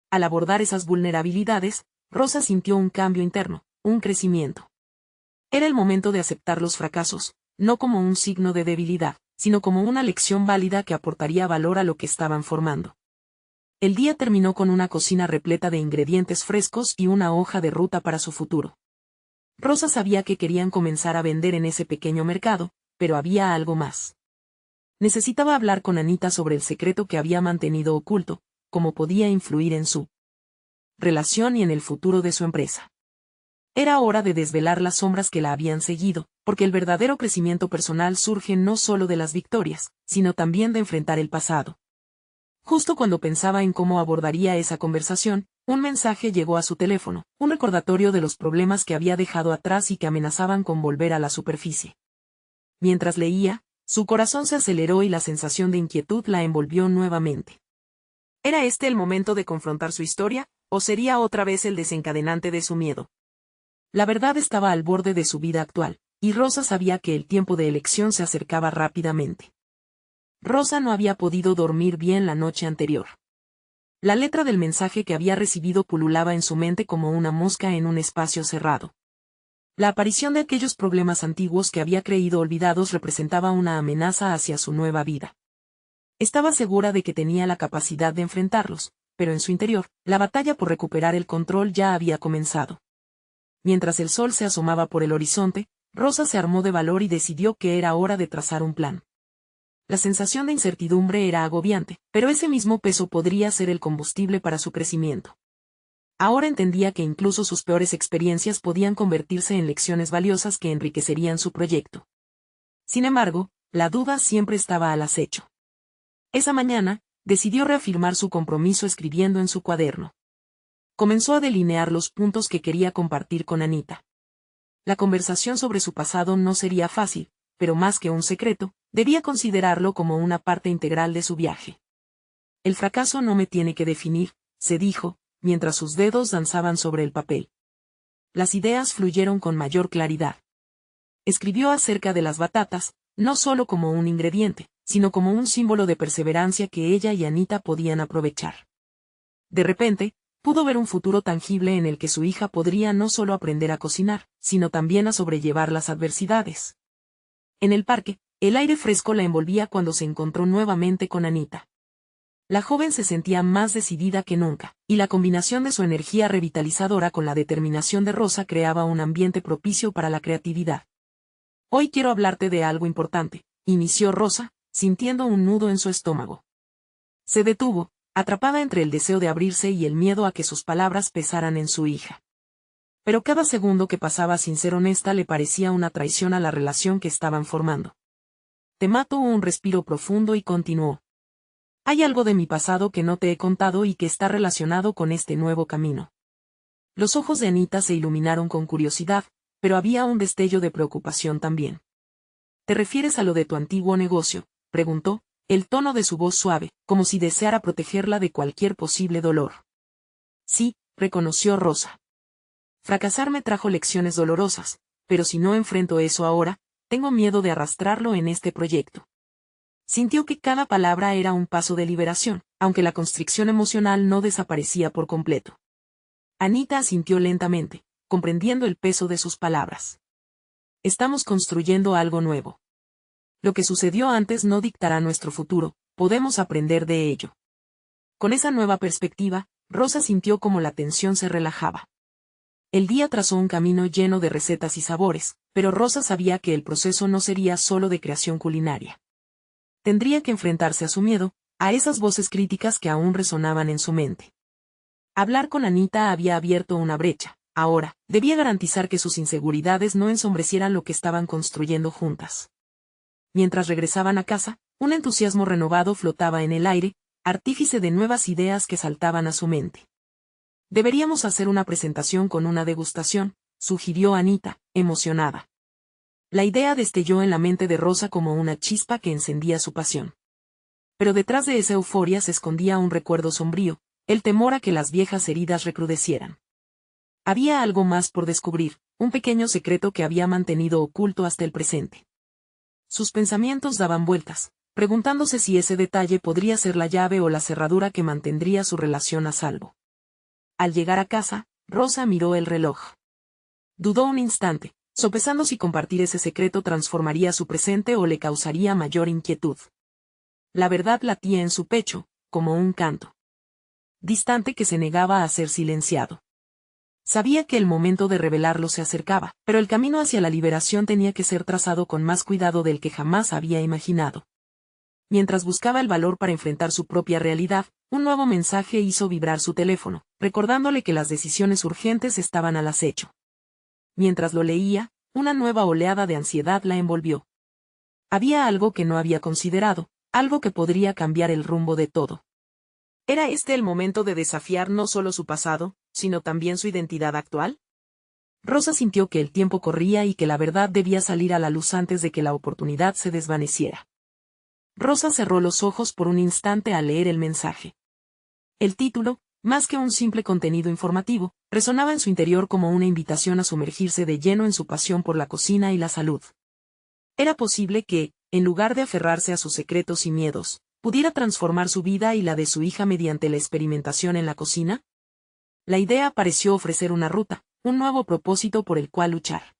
Al abordar esas vulnerabilidades, Rosa sintió un cambio interno, un crecimiento. Era el momento de aceptar los fracasos, no como un signo de debilidad, sino como una lección válida que aportaría valor a lo que estaban formando. El día terminó con una cocina repleta de ingredientes frescos y una hoja de ruta para su futuro. Rosa sabía que querían comenzar a vender en ese pequeño mercado, pero había algo más. Necesitaba hablar con Anita sobre el secreto que había mantenido oculto, cómo podía influir en su relación y en el futuro de su empresa. Era hora de desvelar las sombras que la habían seguido, porque el verdadero crecimiento personal surge no solo de las victorias, sino también de enfrentar el pasado. Justo cuando pensaba en cómo abordaría esa conversación, un mensaje llegó a su teléfono, un recordatorio de los problemas que había dejado atrás y que amenazaban con volver a la superficie. Mientras leía, su corazón se aceleró y la sensación de inquietud la envolvió nuevamente. ¿Era este el momento de confrontar su historia, o sería otra vez el desencadenante de su miedo? La verdad estaba al borde de su vida actual, y Rosa sabía que el tiempo de elección se acercaba rápidamente. Rosa no había podido dormir bien la noche anterior. La letra del mensaje que había recibido pululaba en su mente como una mosca en un espacio cerrado. La aparición de aquellos problemas antiguos que había creído olvidados representaba una amenaza hacia su nueva vida. Estaba segura de que tenía la capacidad de enfrentarlos, pero en su interior, la batalla por recuperar el control ya había comenzado. Mientras el sol se asomaba por el horizonte, Rosa se armó de valor y decidió que era hora de trazar un plan. La sensación de incertidumbre era agobiante, pero ese mismo peso podría ser el combustible para su crecimiento. Ahora entendía que incluso sus peores experiencias podían convertirse en lecciones valiosas que enriquecerían su proyecto. Sin embargo, la duda siempre estaba al acecho. Esa mañana, decidió reafirmar su compromiso escribiendo en su cuaderno. Comenzó a delinear los puntos que quería compartir con Anita. La conversación sobre su pasado no sería fácil, pero más que un secreto, debía considerarlo como una parte integral de su viaje. El fracaso no me tiene que definir, se dijo, mientras sus dedos danzaban sobre el papel. Las ideas fluyeron con mayor claridad. Escribió acerca de las batatas, no solo como un ingrediente, sino como un símbolo de perseverancia que ella y Anita podían aprovechar. De repente, pudo ver un futuro tangible en el que su hija podría no solo aprender a cocinar, sino también a sobrellevar las adversidades. En el parque, el aire fresco la envolvía cuando se encontró nuevamente con Anita. La joven se sentía más decidida que nunca, y la combinación de su energía revitalizadora con la determinación de Rosa creaba un ambiente propicio para la creatividad. Hoy quiero hablarte de algo importante, inició Rosa, sintiendo un nudo en su estómago. Se detuvo, atrapada entre el deseo de abrirse y el miedo a que sus palabras pesaran en su hija. Pero cada segundo que pasaba sin ser honesta le parecía una traición a la relación que estaban formando. Temá tomó un respiro profundo y continuó. Hay algo de mi pasado que no te he contado y que está relacionado con este nuevo camino. Los ojos de Anita se iluminaron con curiosidad, pero había un destello de preocupación también. ¿Te refieres a lo de tu antiguo negocio?, preguntó, el tono de su voz suave, como si deseara protegerla de cualquier posible dolor. Sí, reconoció Rosa. Fracasar me trajo lecciones dolorosas, pero si no enfrento eso ahora, tengo miedo de arrastrarlo en este proyecto. Sintió que cada palabra era un paso de liberación, aunque la constricción emocional no desaparecía por completo. Anita asintió lentamente, comprendiendo el peso de sus palabras. Estamos construyendo algo nuevo. Lo que sucedió antes no dictará nuestro futuro, podemos aprender de ello. Con esa nueva perspectiva, Rosa sintió como la tensión se relajaba. El día trazó un camino lleno de recetas y sabores, pero Rosa sabía que el proceso no sería solo de creación culinaria. Tendría que enfrentarse a su miedo, a esas voces críticas que aún resonaban en su mente. Hablar con Anita había abierto una brecha, ahora, debía garantizar que sus inseguridades no ensombrecieran lo que estaban construyendo juntas. Mientras regresaban a casa, un entusiasmo renovado flotaba en el aire, artífice de nuevas ideas que saltaban a su mente. Deberíamos hacer una presentación con una degustación, sugirió Anita, emocionada. La idea destelló en la mente de Rosa como una chispa que encendía su pasión. Pero detrás de esa euforia se escondía un recuerdo sombrío, el temor a que las viejas heridas recrudecieran. Había algo más por descubrir, un pequeño secreto que había mantenido oculto hasta el presente. Sus pensamientos daban vueltas, preguntándose si ese detalle podría ser la llave o la cerradura que mantendría su relación a salvo. Al llegar a casa, Rosa miró el reloj. Dudó un instante, sopesando si compartir ese secreto transformaría su presente o le causaría mayor inquietud. La verdad latía en su pecho, como un canto distante que se negaba a ser silenciado. Sabía que el momento de revelarlo se acercaba, pero el camino hacia la liberación tenía que ser trazado con más cuidado del que jamás había imaginado. Mientras buscaba el valor para enfrentar su propia realidad, un nuevo mensaje hizo vibrar su teléfono, recordándole que las decisiones urgentes estaban al acecho. Mientras lo leía, una nueva oleada de ansiedad la envolvió. Había algo que no había considerado, algo que podría cambiar el rumbo de todo. ¿Era este el momento de desafiar no solo su pasado, sino también su identidad actual? Rosa sintió que el tiempo corría y que la verdad debía salir a la luz antes de que la oportunidad se desvaneciera. Rosa cerró los ojos por un instante al leer el mensaje. El título, más que un simple contenido informativo, resonaba en su interior como una invitación a sumergirse de lleno en su pasión por la cocina y la salud. Era posible que, en lugar de aferrarse a sus secretos y miedos, pudiera transformar su vida y la de su hija mediante la experimentación en la cocina. La idea pareció ofrecer una ruta, un nuevo propósito por el cual luchar.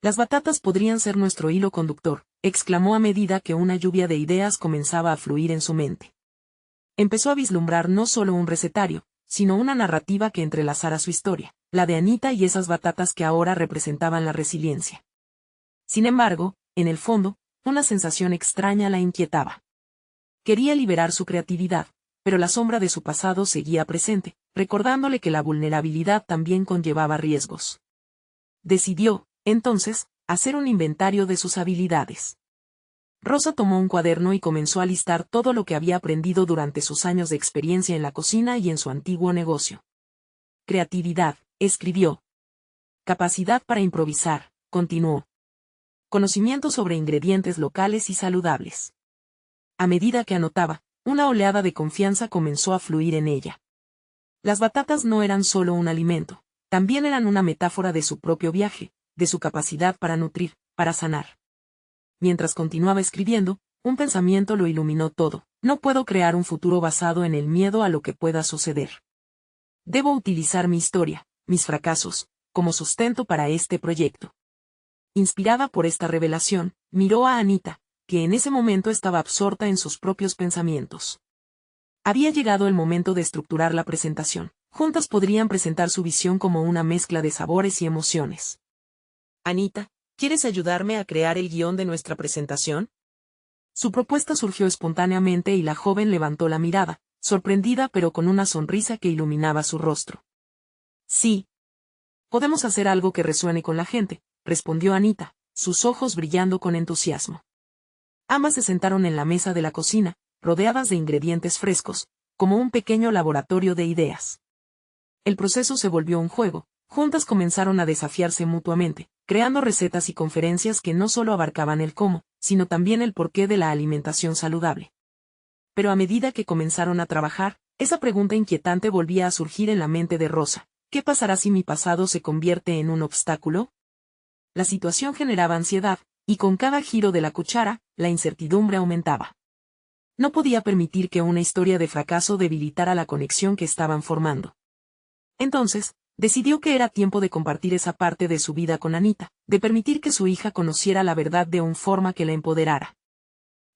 Las batatas podrían ser nuestro hilo conductor, exclamó a medida que una lluvia de ideas comenzaba a fluir en su mente. Empezó a vislumbrar no solo un recetario, sino una narrativa que entrelazara su historia, la de Anita y esas batatas que ahora representaban la resiliencia. Sin embargo, en el fondo, una sensación extraña la inquietaba. Quería liberar su creatividad, pero la sombra de su pasado seguía presente, recordándole que la vulnerabilidad también conllevaba riesgos. Decidió, entonces, hacer un inventario de sus habilidades. Rosa tomó un cuaderno y comenzó a listar todo lo que había aprendido durante sus años de experiencia en la cocina y en su antiguo negocio. Creatividad, escribió. Capacidad para improvisar, continuó. Conocimiento sobre ingredientes locales y saludables. A medida que anotaba, una oleada de confianza comenzó a fluir en ella. Las batatas no eran solo un alimento, también eran una metáfora de su propio viaje, de su capacidad para nutrir, para sanar. Mientras continuaba escribiendo, un pensamiento lo iluminó todo. No puedo crear un futuro basado en el miedo a lo que pueda suceder. Debo utilizar mi historia, mis fracasos, como sustento para este proyecto. Inspirada por esta revelación, miró a Anita, que en ese momento estaba absorta en sus propios pensamientos. Había llegado el momento de estructurar la presentación. Juntas podrían presentar su visión como una mezcla de sabores y emociones. Anita, ¿quieres ayudarme a crear el guión de nuestra presentación? Su propuesta surgió espontáneamente y la joven levantó la mirada, sorprendida pero con una sonrisa que iluminaba su rostro. Sí. Podemos hacer algo que resuene con la gente, respondió Anita, sus ojos brillando con entusiasmo. Ambas se sentaron en la mesa de la cocina, rodeadas de ingredientes frescos, como un pequeño laboratorio de ideas. El proceso se volvió un juego, juntas comenzaron a desafiarse mutuamente, creando recetas y conferencias que no solo abarcaban el cómo, sino también el porqué de la alimentación saludable. Pero a medida que comenzaron a trabajar, esa pregunta inquietante volvía a surgir en la mente de Rosa: ¿qué pasará si mi pasado se convierte en un obstáculo? La situación generaba ansiedad, y con cada giro de la cuchara, la incertidumbre aumentaba. No podía permitir que una historia de fracaso debilitara la conexión que estaban formando. Entonces, decidió que era tiempo de compartir esa parte de su vida con Anita, de permitir que su hija conociera la verdad de una forma que la empoderara.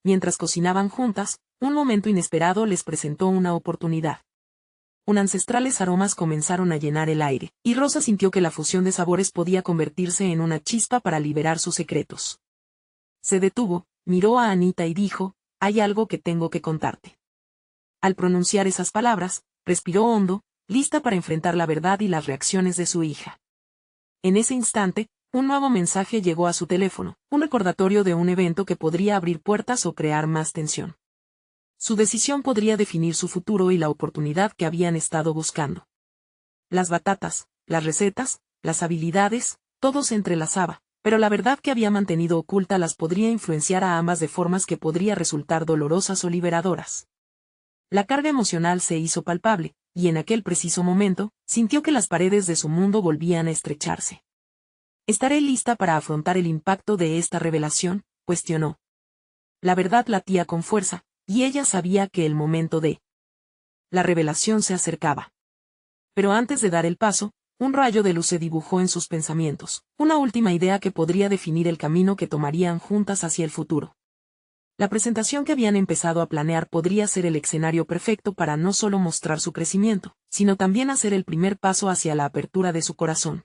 Mientras cocinaban juntas, un momento inesperado les presentó una oportunidad. Ancestrales aromas comenzaron a llenar el aire, y Rosa sintió que la fusión de sabores podía convertirse en una chispa para liberar sus secretos. Se detuvo, miró a Anita y dijo: «Hay algo que tengo que contarte». Al pronunciar esas palabras, respiró hondo, lista para enfrentar la verdad y las reacciones de su hija. En ese instante, un nuevo mensaje llegó a su teléfono, un recordatorio de un evento que podría abrir puertas o crear más tensión. Su decisión podría definir su futuro y la oportunidad que habían estado buscando. Las batatas, las recetas, las habilidades, todo se entrelazaba, pero la verdad que había mantenido oculta las podría influenciar a ambas de formas que podría resultar dolorosas o liberadoras. La carga emocional se hizo palpable, y en aquel preciso momento, sintió que las paredes de su mundo volvían a estrecharse. ¿Estaré lista para afrontar el impacto de esta revelación?, cuestionó. La verdad latía con fuerza, y ella sabía que el momento de la revelación se acercaba. Pero antes de dar el paso, un rayo de luz se dibujó en sus pensamientos, una última idea que podría definir el camino que tomarían juntas hacia el futuro. La presentación que habían empezado a planear podría ser el escenario perfecto para no solo mostrar su crecimiento, sino también hacer el primer paso hacia la apertura de su corazón.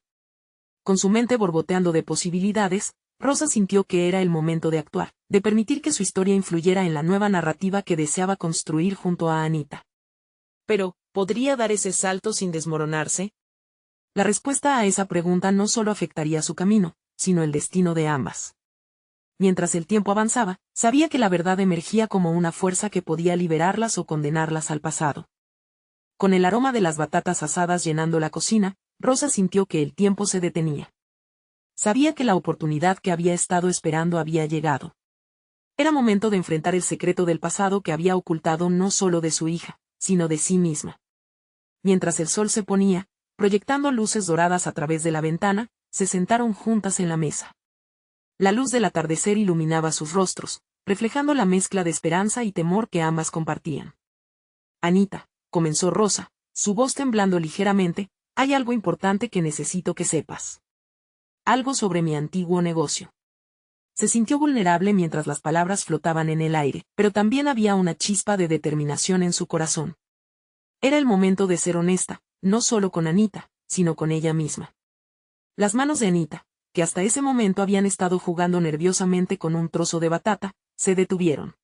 Con su mente borboteando de posibilidades, Rosa sintió que era el momento de actuar, de permitir que su historia influyera en la nueva narrativa que deseaba construir junto a Anita. Pero, ¿podría dar ese salto sin desmoronarse? La respuesta a esa pregunta no solo afectaría su camino, sino el destino de ambas. Mientras el tiempo avanzaba, sabía que la verdad emergía como una fuerza que podía liberarlas o condenarlas al pasado. Con el aroma de las batatas asadas llenando la cocina, Rosa sintió que el tiempo se detenía. Sabía que la oportunidad que había estado esperando había llegado. Era momento de enfrentar el secreto del pasado que había ocultado no solo de su hija, sino de sí misma. Mientras el sol se ponía, proyectando luces doradas a través de la ventana, se sentaron juntas en la mesa. La luz del atardecer iluminaba sus rostros, reflejando la mezcla de esperanza y temor que ambas compartían. Anita, comenzó Rosa, su voz temblando ligeramente, hay algo importante que necesito que sepas. Algo sobre mi antiguo negocio. Se sintió vulnerable mientras las palabras flotaban en el aire, pero también había una chispa de determinación en su corazón. Era el momento de ser honesta, no solo con Anita, sino con ella misma. Las manos de Anita, que hasta ese momento habían estado jugando nerviosamente con un trozo de batata, se detuvieron.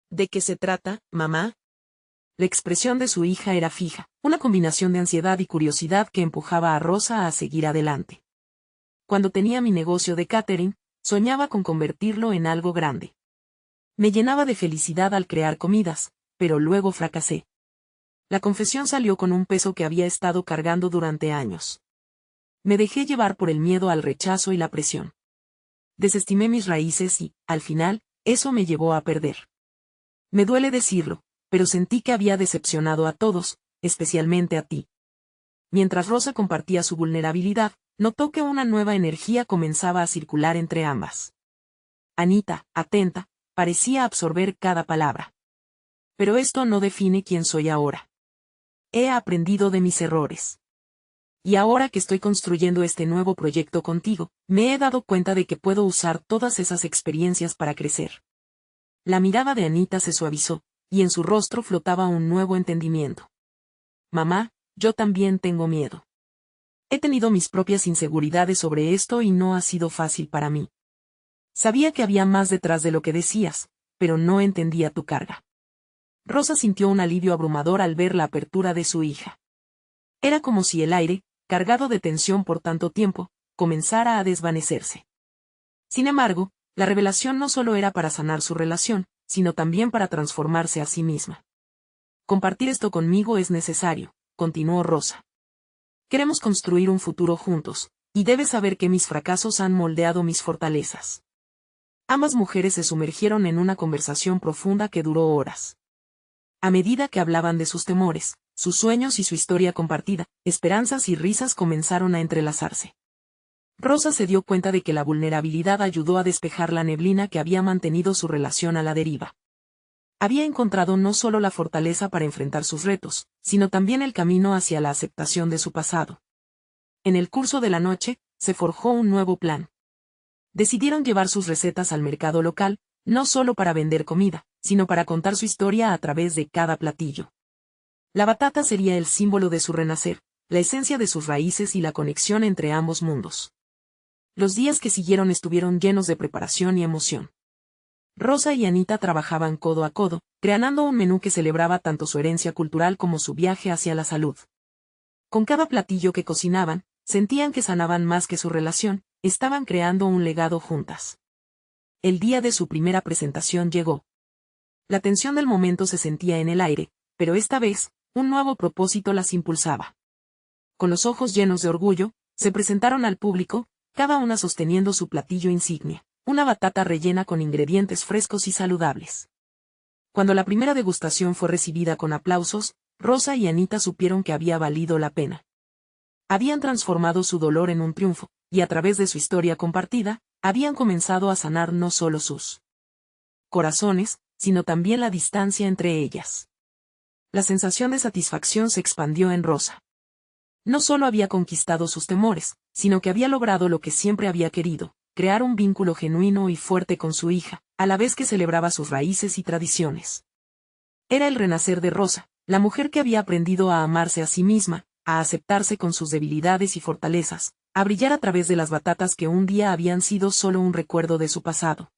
¿De qué se trata, mamá? La expresión de su hija era fija, una combinación de ansiedad y curiosidad que empujaba a Rosa a seguir adelante. Cuando tenía mi negocio de catering, soñaba con convertirlo en algo grande. Me llenaba de felicidad al crear comidas, pero luego fracasé. La confesión salió con un peso que había estado cargando durante años. Me dejé llevar por el miedo al rechazo y la presión. Desestimé mis raíces y, al final, eso me llevó a perder. Me duele decirlo, pero sentí que había decepcionado a todos, especialmente a ti. Mientras Rosa compartía su vulnerabilidad, notó que una nueva energía comenzaba a circular entre ambas. Anita, atenta, parecía absorber cada palabra. Pero esto no define quién soy ahora. He aprendido de mis errores. Y ahora que estoy construyendo este nuevo proyecto contigo, me he dado cuenta de que puedo usar todas esas experiencias para crecer. La mirada de Anita se suavizó, y en su rostro flotaba un nuevo entendimiento. Mamá, yo también tengo miedo. He tenido mis propias inseguridades sobre esto y no ha sido fácil para mí. Sabía que había más detrás de lo que decías, pero no entendía tu carga. Rosa sintió un alivio abrumador al ver la apertura de su hija. Era como si el aire, cargado de tensión por tanto tiempo, comenzara a desvanecerse. Sin embargo, la revelación no solo era para sanar su relación, sino también para transformarse a sí misma. Compartir esto conmigo es necesario, continuó Rosa. Queremos construir un futuro juntos, y debes saber que mis fracasos han moldeado mis fortalezas. Ambas mujeres se sumergieron en una conversación profunda que duró horas. A medida que hablaban de sus temores, sus sueños y su historia compartida, esperanzas y risas comenzaron a entrelazarse. Rosa se dio cuenta de que la vulnerabilidad ayudó a despejar la neblina que había mantenido su relación a la deriva. Había encontrado no solo la fortaleza para enfrentar sus retos, sino también el camino hacia la aceptación de su pasado. En el curso de la noche, se forjó un nuevo plan. Decidieron llevar sus recetas al mercado local, no solo para vender comida, sino para contar su historia a través de cada platillo. La batata sería el símbolo de su renacer, la esencia de sus raíces y la conexión entre ambos mundos. Los días que siguieron estuvieron llenos de preparación y emoción. Rosa y Anita trabajaban codo a codo, creando un menú que celebraba tanto su herencia cultural como su viaje hacia la salud. Con cada platillo que cocinaban, sentían que sanaban más que su relación, estaban creando un legado juntas. El día de su primera presentación llegó. La tensión del momento se sentía en el aire, pero esta vez, un nuevo propósito las impulsaba. Con los ojos llenos de orgullo, se presentaron al público, cada una sosteniendo su platillo insignia, una batata rellena con ingredientes frescos y saludables. Cuando la primera degustación fue recibida con aplausos, Rosa y Anita supieron que había valido la pena. Habían transformado su dolor en un triunfo, y a través de su historia compartida, habían comenzado a sanar no solo sus corazones, sino también la distancia entre ellas. La sensación de satisfacción se expandió en Rosa. No solo había conquistado sus temores, sino que había logrado lo que siempre había querido, crear un vínculo genuino y fuerte con su hija, a la vez que celebraba sus raíces y tradiciones. Era el renacer de Rosa, la mujer que había aprendido a amarse a sí misma, a aceptarse con sus debilidades y fortalezas, a brillar a través de las batatas que un día habían sido solo un recuerdo de su pasado.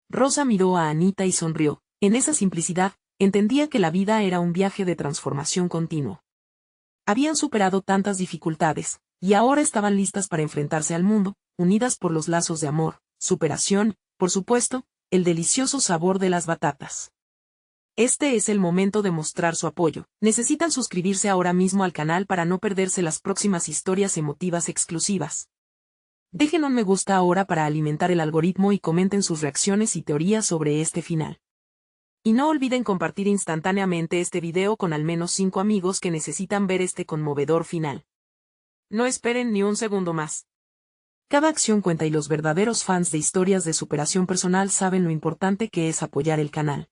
Rosa miró a Anita y sonrió. En esa simplicidad, entendía que la vida era un viaje de transformación continuo. Habían superado tantas dificultades, y ahora estaban listas para enfrentarse al mundo, unidas por los lazos de amor, superación, por supuesto, el delicioso sabor de las batatas. Este es el momento de mostrar su apoyo. Necesitan suscribirse ahora mismo al canal para no perderse las próximas historias emotivas exclusivas. Dejen un me gusta ahora para alimentar el algoritmo y comenten sus reacciones y teorías sobre este final. Y no olviden compartir instantáneamente este video con al menos 5 amigos que necesitan ver este conmovedor final. No esperen ni un segundo más. Cada acción cuenta y los verdaderos fans de historias de superación personal saben lo importante que es apoyar el canal.